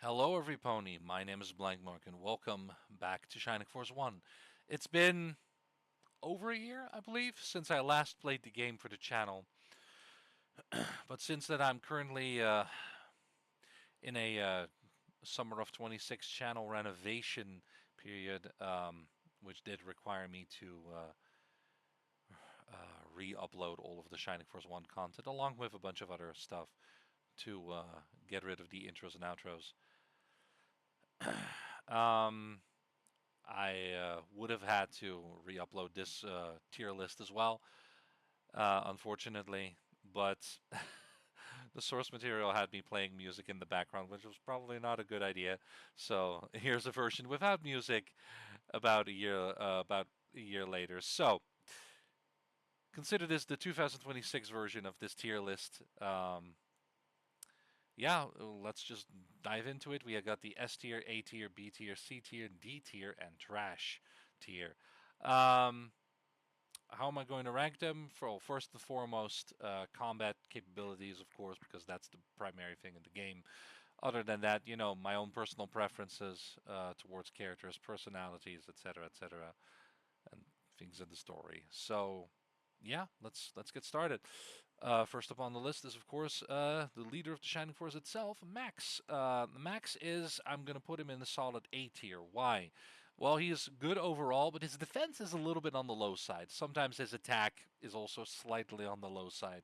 Hello, everypony. My name is Blancmark, and welcome back to Shining Force 1. It's been over a year, I believe, since I last played the game for the channel. But since then, I'm currently in a Summer of 26 channel renovation period, which did require me to re-upload all of the Shining Force 1 content, along with a bunch of other stuff to get rid of the intros and outros. Um, I would have had to re-upload this tier list as well, unfortunately, but the source material had me playing music in the background, which was probably not a good idea. So here's a version without music about a year later. So consider this the 2026 version of this tier list. Yeah, let's just dive into it. We have got the S tier, A tier, B tier, C tier, D tier, and trash tier. Um, how am I going to rank them? For first and foremost, combat capabilities, of course, because that's the primary thing in the game. Other than that, my own personal preferences towards characters, personalities, etc., and things in the story. So, yeah, let's get started. First up on the list is, of course, the leader of the Shining Force itself, Max. Max is, I'm going to put him in the solid A tier. Why? Well, he's good overall, but his defense is a little bit on the low side. Sometimes his attack is also slightly on the low side,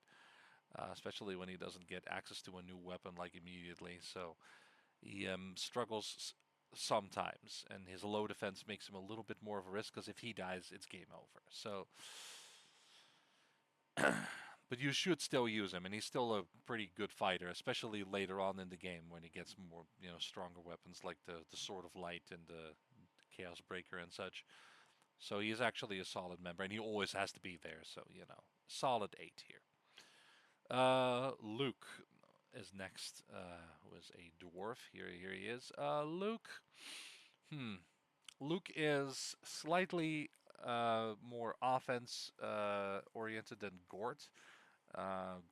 especially when he doesn't get access to a new weapon like immediately. So he struggles sometimes, and his low defense makes him a little bit more of a risk because if he dies, it's game over. So but you should still use him, and he's still a pretty good fighter, especially later on in the game when he gets more, stronger weapons like the Sword of Light and the Chaos Breaker and such. So he is actually a solid member, and he always has to be there. So solid 8 here. Luke is next. Who is a dwarf? Here he is. Luke. Hmm. Luke is slightly more offense oriented than Gort.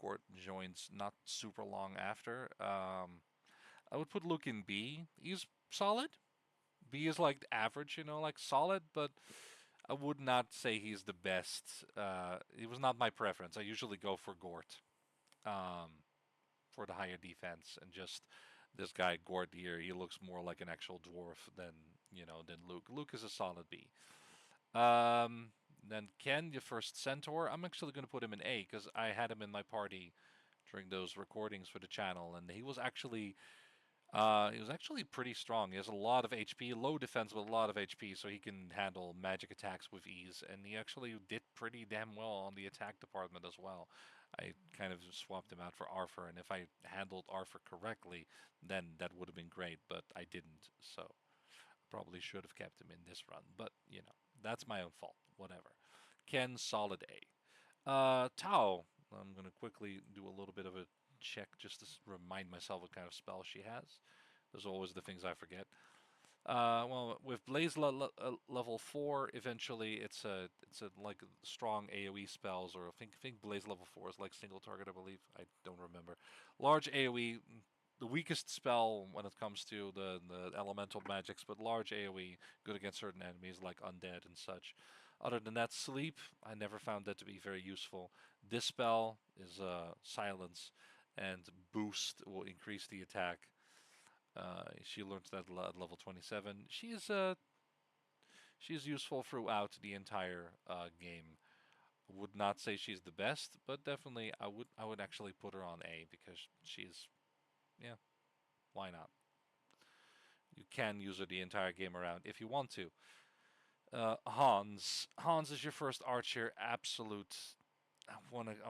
Gort joins not super long after. I would put Luke in B. He's solid. B is like average, like solid, but I would not say he's the best. It was not my preference. I usually go for Gort um, for the higher defense, and just this guy Gort here, he looks more like an actual dwarf than Luke. Luke is a solid B. Um, then Ken, your first centaur. I'm actually going to put him in A because I had him in my party during those recordings for the channel, and he was actually pretty strong. He has a lot of HP, low defense with a lot of HP, so he can handle magic attacks with ease. And he actually did pretty damn well on the attack department as well. I kind of swapped him out for Arthur, and if I handled Arthur correctly, then that would have been great. But I didn't, so probably should have kept him in this run. But that's my own fault. Whatever. Ken, solid A. Tao. I'm going to quickly do a little bit of a check just to remind myself what kind of spell she has. There's always the things I forget. Well, with Blaze level 4, eventually it's a like strong AOE spells, or I think Blaze level 4 is like single target, I believe. I don't remember. Large AOE, the weakest spell when it comes to the elemental magics, but large AOE good against certain enemies like undead and such. Other than that, sleep I never found that to be very useful. This spell is silence, and boost will increase the attack. She learns that at level 27. She's useful throughout the entire game. Would not say she's the best, but definitely I would actually put her on A because she's, yeah, why not? You can use her the entire game around if you want to. Hans is your first archer. Absolute. I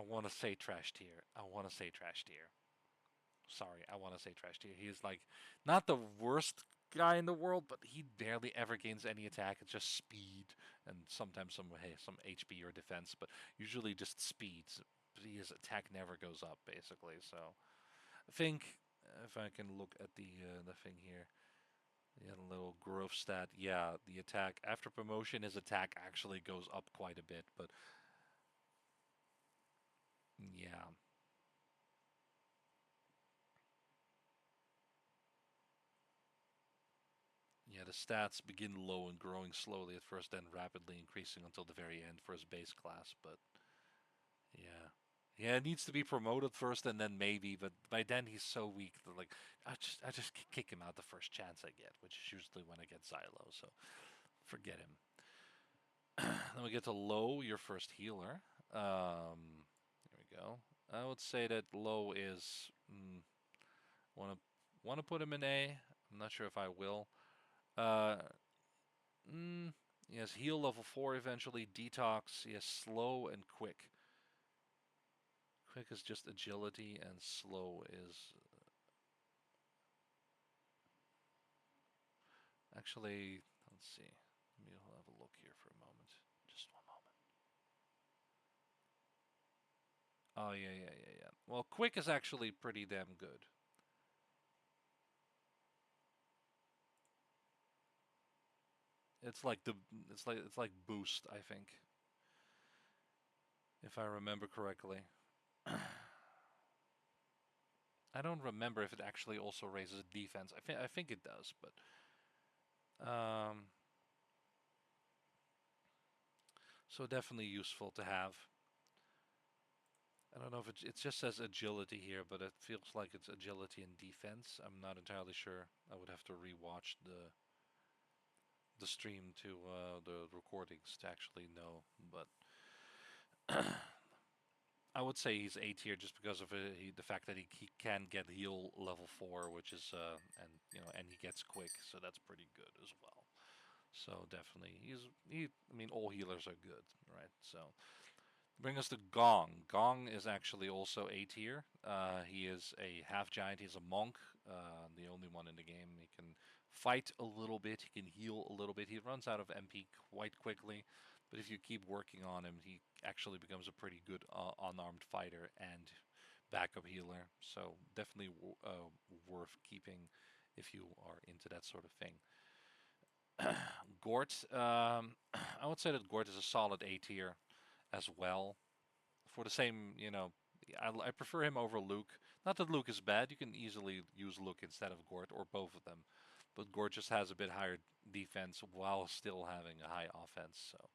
wanna say trash tier. I wanna say trash tier. Sorry, I want to say trash tier. He's like not the worst guy in the world, but he barely ever gains any attack. It's just speed and sometimes some HP or defense, but usually just speed. His attack never goes up, basically. So I think if I can look at the thing here, the little growth stat. Yeah, the attack after promotion, his attack actually goes up quite a bit. But yeah, the stats begin low and growing slowly at first, then rapidly increasing until the very end for his base class. But yeah. Yeah, it needs to be promoted first and then maybe, but by then he's so weak that like I just kick him out the first chance I get, which is usually when I get Xylo, so forget him. Then we get to low, your first healer. There we go. I would say that low is wanna wanna put him in A. I'm not sure if I will. Uh, mm, he has heal level 4 eventually, detox. He has slow and quick. Quick is just agility, and slow is actually. Let's see. Let me have a look here for a moment. Just one moment. Oh yeah. Well, quick is actually pretty damn good. It's like the it's like boost, I think, if I remember correctly. I don't remember if it actually also raises defense. I think it does, but so definitely useful to have. I don't know if it just says agility here, but it feels like it's agility and defense. I'm not entirely sure. I would have to rewatch the stream to the recordings to actually know. But I would say he's A tier just because of the fact that he can get heal level 4, which is and he gets quick, so that's pretty good as well. So definitely I mean all healers are good, right? So bring us to Gong. Gong is actually also A tier. He is a half giant. He's a monk, the only one in the game. He can fight a little bit. He can heal a little bit. He runs out of MP quite quickly, but if you keep working on him, he actually becomes a pretty good unarmed fighter and backup healer. So definitely worth keeping if you are into that sort of thing. Gort, I would say that Gort is a solid A tier as well. For the same, I prefer him over Luke. Not that Luke is bad. You can easily use Luke instead of Gort or both of them. But Gort just has a bit higher defense while still having a high offense. So,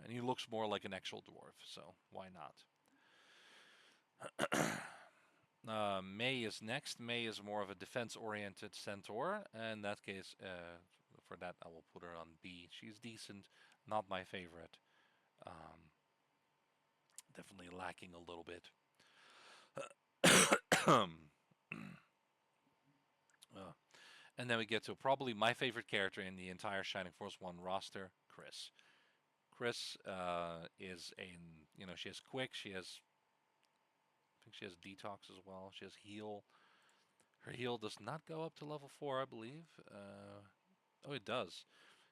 and he looks more like an actual dwarf. So why not? May is next. May is more of a defense-oriented centaur. In that case, for that, I will put her on B. She's decent, not my favorite. Um, Definitely lacking a little bit. uh, and then we get to probably my favorite character in the entire Shining Force 1 roster, Chris. Chris is she has quick, I think she has detox as well. She has heal. Her heal does not go up to level 4, I believe. Oh, it does.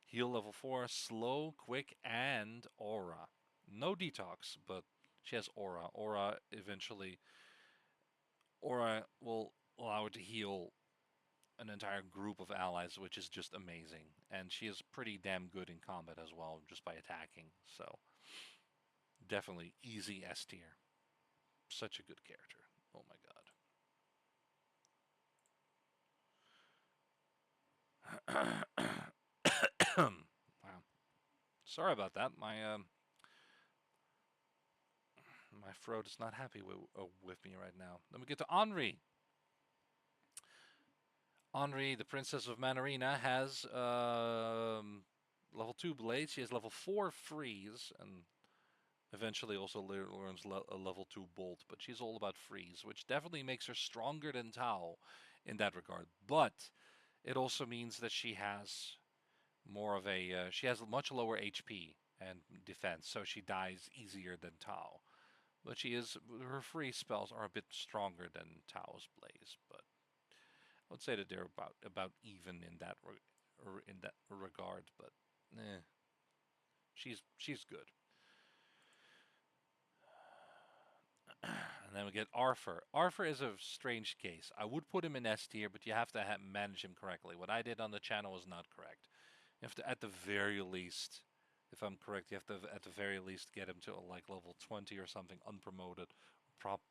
Heal level 4, slow, quick, and aura. No detox, but she has aura. Aura will allow her to heal an entire group of allies, which is just amazing. And she is pretty damn good in combat as well, just by attacking. So definitely easy S tier. Such a good character. Oh my god. Wow. Sorry about that. My throat is not happy with me right now. Then we get to Henri. Henri, the Princess of Manarina, has level 2 blade. She has level 4 freeze, and eventually also learns a level 2 bolt. But she's all about freeze, which definitely makes her stronger than Tao in that regard. But it also means that she has much lower HP and defense, so she dies easier than Tao. But her free spells are a bit stronger than Tao's blaze, but I would say that they're about even in that regard. But she's good. And then we get Arthur. Arthur is a strange case. I would put him in S tier, but you have to manage him correctly. What I did on the channel was not correct. You have to, at the very least, if I'm correct, you have to, at the very least, get him to like level 20 or something, unpromoted,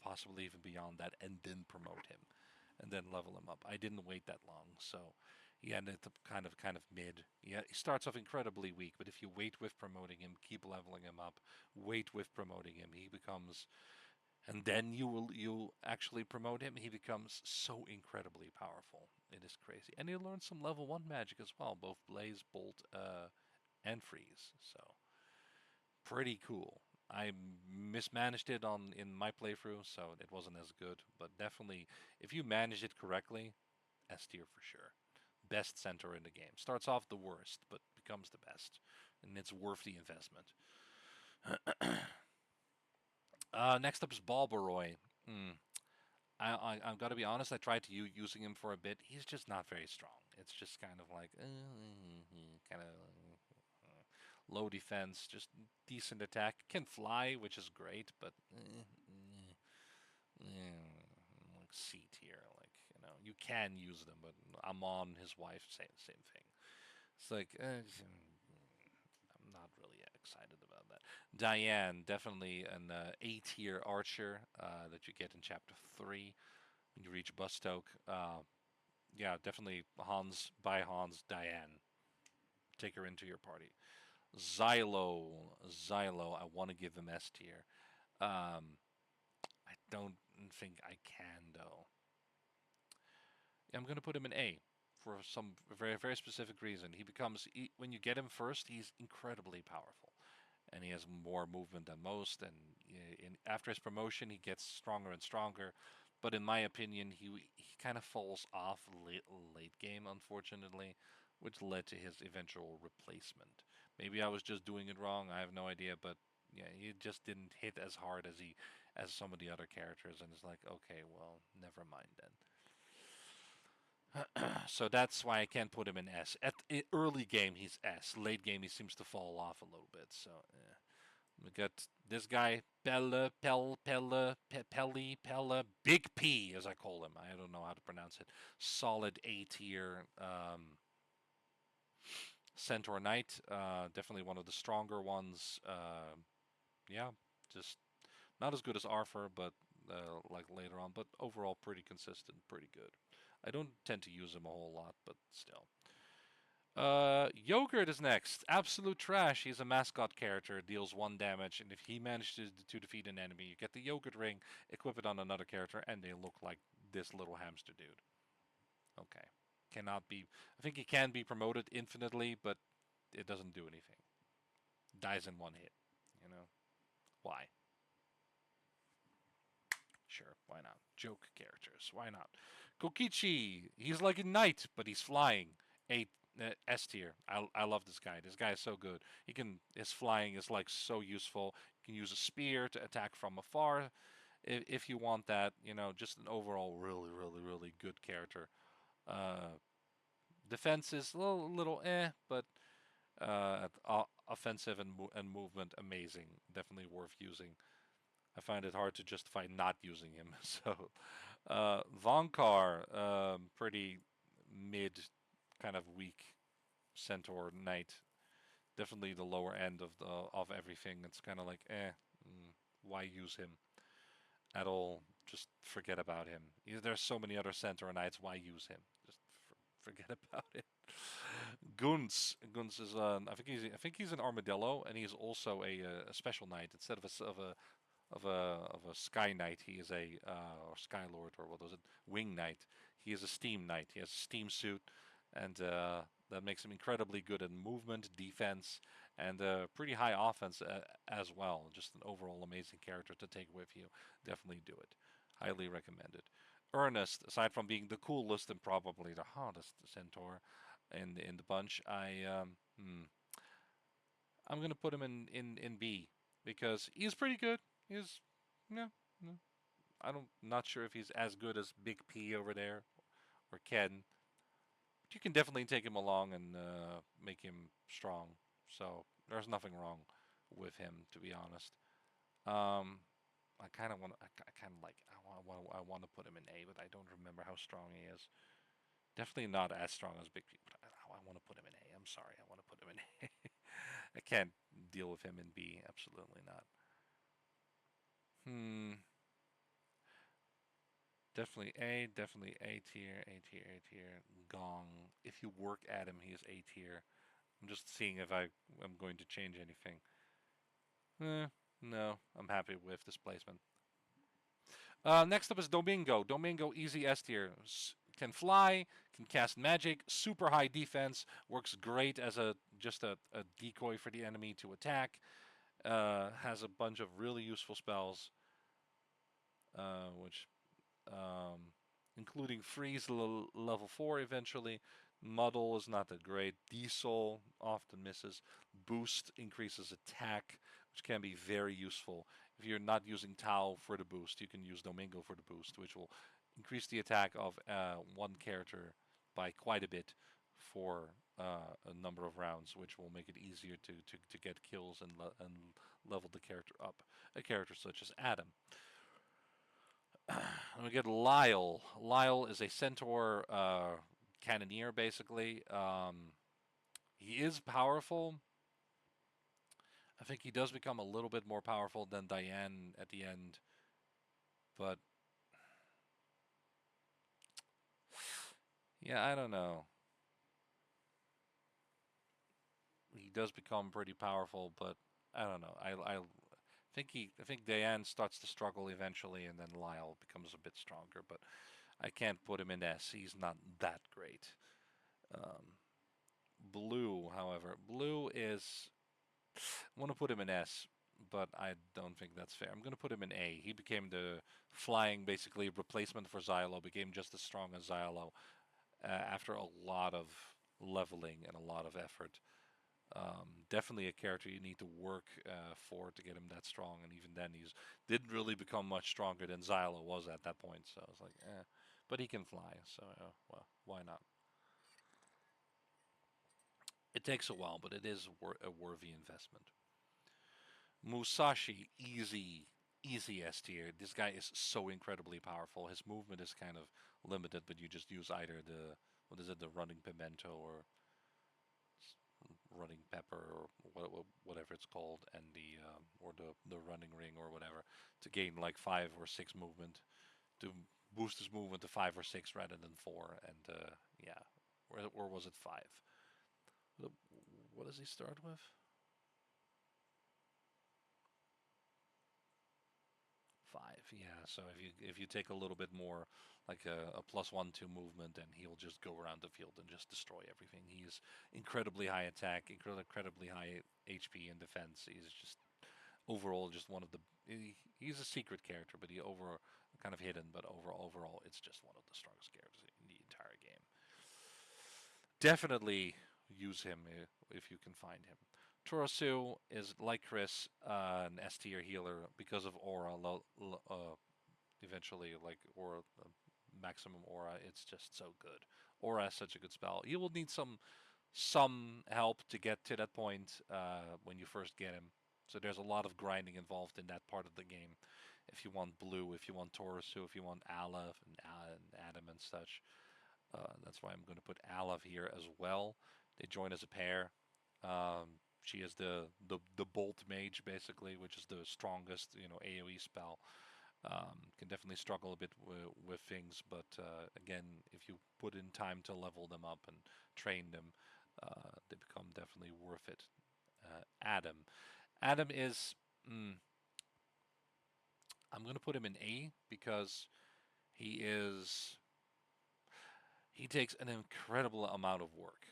possibly even beyond that, and then promote him, and then level him up. I didn't wait that long, so He ended up kind of mid. Yeah, he starts off incredibly weak, but if you wait with promoting him, keep leveling him up, wait with promoting him, he becomes, and then you actually promote him, he becomes so incredibly powerful. It is crazy, and he learns some level 1 magic as well, both Blaze, Bolt, and Freeze. So pretty cool. I mismanaged it on in my playthrough, so it wasn't as good. But definitely, if you manage it correctly, S tier for sure. Best centaur in the game. Starts off the worst, but becomes the best, and it's worth the investment. Next up is Balboroy. Hmm. I've got to be honest. I tried to using him for a bit. He's just not very strong. It's just kind of like kind of low defense, just decent attack. Can fly, which is great, but like C tier. Like you can use them, but I'm on his wife. Same thing. It's like I'm not really excited about that. Diane, definitely an A tier archer that you get in chapter 3 when you reach Bustoke. Yeah, definitely Hans, by Hans, Diane. Take her into your party. Xylo, I want to give him S tier. Um, I don't think I can though. I'm gonna put him in A for some very very specific reason. When you get him first, he's incredibly powerful, and he has more movement than most. And after his promotion, he gets stronger and stronger. But in my opinion, he kind of falls off late game, unfortunately, which led to his eventual replacement. Maybe I was just doing it wrong. I have no idea, but yeah, he just didn't hit as hard as some of the other characters, and it's like, okay, well, never mind then. So that's why I can't put him in S. Early game, he's S. Late game, he seems to fall off a little bit. So we got this guy, Pella, Big P, as I call him. I don't know how to pronounce it. Solid A tier Centaur Knight. Definitely one of the stronger ones. Yeah, just not as good as Arthur, but like later on. But overall, pretty consistent, pretty good. I don't tend to use him a whole lot, but still. Yogurt is next. Absolute trash. He's a mascot character, deals 1 damage, and if he manages to defeat an enemy, you get the Yogurt ring, equip it on another character, and they look like this little hamster dude. Okay. Cannot be. I think he can be promoted infinitely, but it doesn't do anything. Dies in 1 hit. You know? Why? Sure, why not? Joke characters, why not? Kokichi, he's like a knight, but he's flying. A S tier. I love this guy. This guy is so good. His flying is like so useful. You can use a spear to attack from afar if you want that. Just an overall really good character. Uh, Defense is a little but offensive and movement amazing. Definitely worth using. I find it hard to justify not using him. So, Vonkar, pretty mid, kind of weak centaur knight. Definitely the lower end of everything. It's kind of like, why use him at all? Just forget about him. There's so many other centaur knights. Why use him? Just forget about it. Gunz is I think he's an armadillo, and he's also a special knight instead of a Sky Knight. He is a or Sky Lord, or what was it, Wing Knight. He is a Steam Knight. He has a steam suit, and that makes him incredibly good at movement, defense, and pretty high offense as well. Just an overall amazing character to take with you. Definitely do it. Highly recommended. Ernest, aside from being the coolest and probably the hottest centaur in the bunch, I'm gonna put him in B because he's pretty good. He's yeah, no. I don't not sure if he's as good as Big P over there or Ken. But you can definitely take him along and make him strong. So there's nothing wrong with him, to be honest. Um, I kind of want. I kind of like. I want to put him in A, but I don't remember how strong he is. Definitely not as strong as Big P. But I want to put him in A. I'm sorry. I want to put him in A. I can't deal with him in B. Absolutely not. Hmm. Definitely A tier, A tier, A tier. Gong. If you work at him, he is A tier. I'm just seeing if I'm going to change anything. No, I'm happy with this placement. Next up is Domingo. Domingo, easy S tier. Can fly, can cast magic, super high defense, works great as a decoy for the enemy to attack. Has a bunch of really useful spells, which um, including freeze level 4 eventually. Muddle is not that great. Diesel often misses. Boost increases attack, which can be very useful. If you're not using Tau for the boost, you can use Domingo for the boost, which will increase the attack of one character by quite a bit for a number of rounds, which will make it easier to get kills and level the character up. A character such as Adam. And we get Lyle. Lyle is a centaur cannoneer, basically. He is powerful. I think he does become a little bit more powerful than Diane at the end, but yeah, I don't know. He does become pretty powerful, but I don't know. I think Diane starts to struggle eventually, and then Lyle becomes a bit stronger. But I can't put him in S. He's not that great. Um, Blue, however, Blue is. I want to put him in S, but I don't think that's fair. I'm going to put him in A. He became the flying, basically, replacement for Xylo, became just as strong as Xylo after a lot of leveling and a lot of effort. Definitely a character you need to work for to get him that strong, and even then, he's didn't really become much stronger than Xylo was at that point. So I was like, eh. But he can fly, so well, why not? It takes a while, but it is a worthy investment. Musashi, easy S tier. This guy is so incredibly powerful. His movement is kind of limited, but you just use either the what is it, the running pimento or running pepper or whatever it's called, and the or the running ring or whatever to gain like 5 or 6 movement to boost his movement to 5 or 6 rather than 4. And yeah, or was it 5? What does he start with? 5, yeah. So if you take a little bit more, like a +1/+2 movement, then he'll just go around the field and just destroy everything. He's incredibly high attack, incredibly high HP and defense. He's just overall just one of the. He's a secret character, but he over kind of hidden. But overall, it's just one of the strongest characters in the entire game. Definitely use him if you can find him. Torosu is like Chris, an S tier healer because of aura. Eventually, like aura, maximum aura. It's just so good. Aura is such a good spell. You will need some help to get to that point when you first get him. So there's a lot of grinding involved in that part of the game. If you want blue, if you want Torosu, if you want Aleph and Adam and such. That's why I'm going to put Aleph here as well. They join as a pair. She is the Bolt Mage basically, which is the strongest AOE spell. Can definitely struggle a bit with things, but again, if you put in time to level them up and train them, they become definitely worth it. Adam. Adam is. I'm going to put him in A because he is. He takes an incredible amount of work.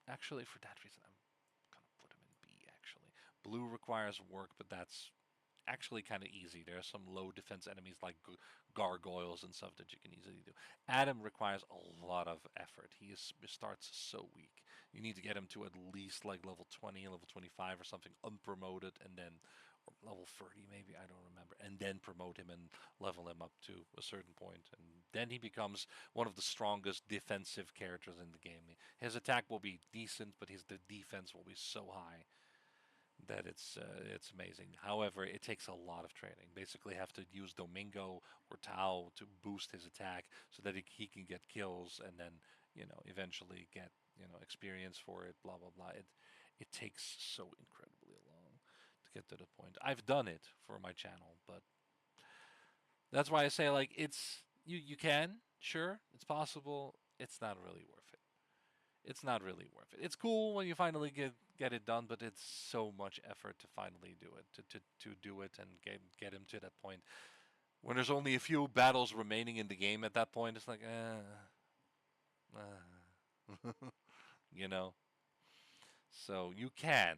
Actually, for that reason, I'm going to put him in B, actually. Blue requires work, but that's actually kind of easy. There are some low defense enemies like gargoyles and stuff that you can easily do. Adam requires a lot of effort. He starts so weak. You need to get him to at least like level 20, level 25 or something, unpromoted, and then or level 30 maybe, I don't remember, and then promote him and level him up to a certain point, and then he becomes one of the strongest defensive characters in the game. His attack will be decent, but his the defense will be so high that it's amazing. However, it takes a lot of training. Basically, have to use Domingo or Tao to boost his attack so that he can get kills and then eventually get experience for it. Blah blah blah. It takes so incredibly long to get to the point. I've done it for my channel, but that's why I say like it's You can, sure, it's possible. It's not really worth it. It's not really worth it. It's cool when you finally get it done, but it's so much effort to finally do it, to do it and get him to that point. When there's only a few battles remaining in the game at that point, it's like, you know. So you can.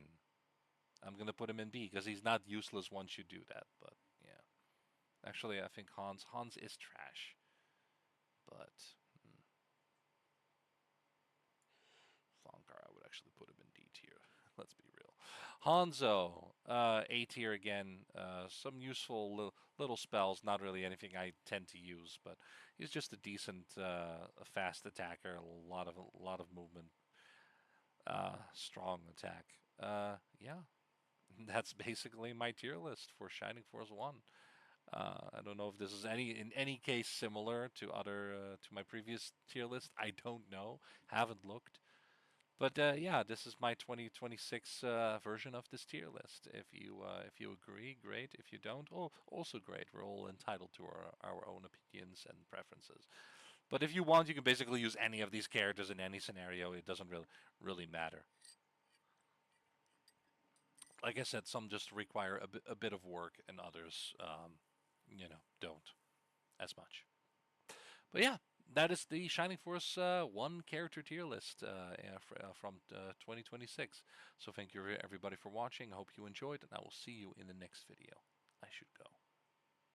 I'm gonna put him in B because he's not useless once you do that. But yeah, actually, I think Hans is trash. But Flonkar, I would actually put him in D tier. Let's be real. Hanzo, A tier again. Some useful little spells. Not really anything I tend to use, but he's just a decent, fast attacker. A lot of movement. Strong attack. Yeah, that's basically my tier list for Shining Force One. I don't know if this is in any case similar to to my previous tier list. I don't know. Haven't looked. But yeah, this is my 2026 version of this tier list. If you agree, great. If you don't, oh, also great. We're all entitled to our own opinions and preferences. But if you want, you can basically use any of these characters in any scenario. It doesn't really matter. Like I said, some just require a bit of work, and others, don't as much. But yeah, that is the Shining Force one character tier list from 2026. So thank you everybody for watching. I hope you enjoyed, and I will see you in the next video.